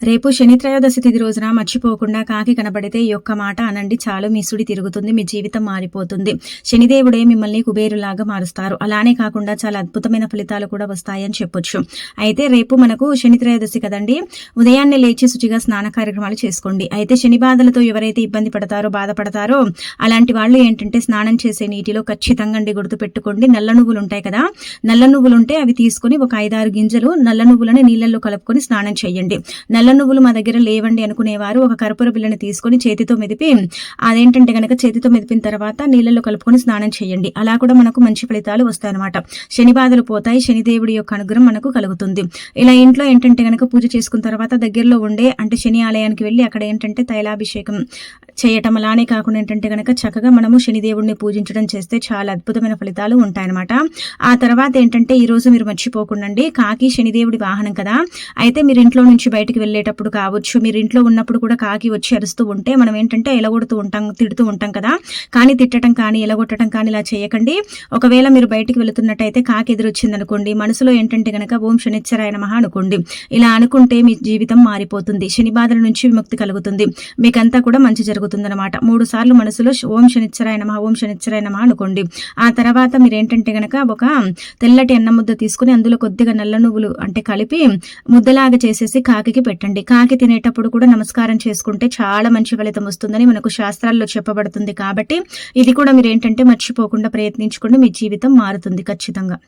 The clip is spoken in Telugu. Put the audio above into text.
రేపు శని త్రయోదశి తిథి రోజున మర్చిపోకుండా కాకి కనబడితే ఈ ఒక్క మాట అనండి చాలు, మీ సుడి తిరుగుతుంది, మీ జీవితం మారిపోతుంది. శనిదేవుడే మిమ్మల్ని కుబేరులాగా మారుస్తారు. అలానే కాకుండా చాలా అద్భుతమైన ఫలితాలు కూడా వస్తాయని చెప్పొచ్చు. అయితే రేపు మనకు శని త్రయోదశి కదండి, ఉదయాన్నే లేచి శుచిగా స్నాన కార్యక్రమాలు చేసుకోండి. అయితే శని బాధలతో ఎవరైతే ఇబ్బంది పడతారో బాధపడతారో అలాంటి వాళ్ళు ఏంటంటే స్నానం చేసే నీటిలో ఖచ్చితంగా గుర్తు పెట్టుకోండి, నల్ల నువ్వులు ఉంటాయి కదా, నల్ల నువ్వులు ఉంటే అవి తీసుకుని ఒక 5-6 గింజలు నల్ల నువ్వులని నీళ్ళల్లో కలుపుకొని స్నానం చేయండి. నల్ల నువ్వులు మా దగ్గర లేవండి అనుకునేవారు ఒక కర్పూర బిళ్ళని తీసుకొని చేతితో మెదిపి అదేంటంటే గనక చేతితో మెదిపిన తర్వాత నీళ్ళలో కలుపుకొని స్నానం చేయండి. అలా కూడా మనకు మంచి ఫలితాలు వస్తాయన్నమాట. శని బాధలు పోతాయి, శనిదేవుడి యొక్క అనుగ్రహం మనకు కలుగుతుంది. ఇలా ఇంట్లో ఏంటంటే గనక పూజ చేసుకున్న తర్వాత దగ్గరలో ఉండే అంటే శని ఆలయానికి వెళ్ళి అక్కడ ఏంటంటే తైలాభిషేకం చేయటం, అలానే కాకుండా ఏంటంటే గనక చక్కగా మనము శనిదేవుడిని పూజించడం చేస్తే చాలా అద్భుతమైన ఫలితాలు ఉంటాయన్నమాట. ఆ తర్వాత ఏంటంటే ఈ రోజు మీరు మర్చిపోకుండండి, కాకి శనిదేవుడి వాహనం కదా, అయితే మీరు ఇంట్లో నుంచి బయటికి వెళ్ళేటప్పుడు కావచ్చు, మీరు ఇంట్లో ఉన్నప్పుడు కూడా కాకి వచ్చి అరుస్తూ ఉంటే మనం ఏంటంటే ఎలగొడుతూ ఉంటాం, తిడుతూ ఉంటాం కదా, కానీ తిట్టడం కానీ ఎలగొట్టడం కానీ ఇలా చేయకండి. ఒకవేళ మీరు బయటికి వెళుతున్నట్టయితే కాకి ఎదురొచ్చింది అనుకోండి, మనసులో ఏంటంటే గనక ఓం శనిశ్చరాయ నమః అనుకోండి. ఇలా అనుకుంటే మీ జీవితం మారిపోతుంది, శని బాధల నుంచి విముక్తి కలుగుతుంది, మీకంతా కూడా మంచి జరుగుతుంది అనమాట. 3 సార్లు మనసులో ఓం శనిశ్చరాయ నమః ఓం శనిశ్చరాయ నమః అనుకోండి. ఆ తర్వాత మీరు ఏంటంటే గనక ఒక తెల్లటి అన్నం ముద్ద తీసుకుని అందులో కొద్దిగా నల్ల నువ్వులు అంటే కలిపి ముద్దలాగా చేసేసి కాకి పెట్టండి. కాకి తినేటప్పుడు కూడా నమస్కారం చేసుకుంటే చాలా మంచి ఫలితం వస్తుందని మనకు శాస్త్రాల్లో చెప్పబడుతుంది. కాబట్టి ఇది కూడా మీరు ఏంటంటే మర్చిపోకుండా ప్రయత్నించుకోండి, మీ జీవితం మారుతుంది ఖచ్చితంగా.